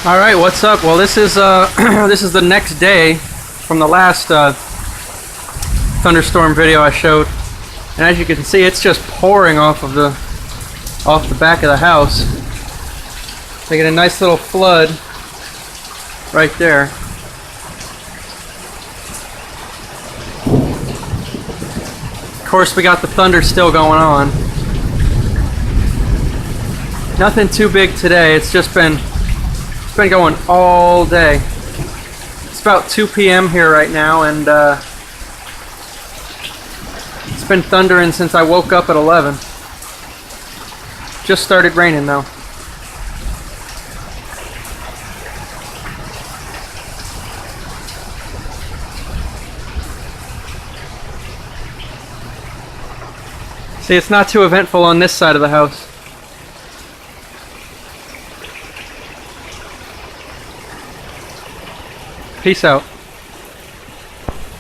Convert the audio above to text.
All right, what's up? Well, this is this is the next day from the last thunderstorm video I showed, and as you can see, it's just pouring off the back of the house, making a nice little flood right there. Of course, we got the thunder still going on. Nothing too big today. It's been going all day. It's about 2 p.m. here right now, and it's been thundering since I woke up at 11. Just started raining though. See, it's not too eventful on this side of the house. Peace out.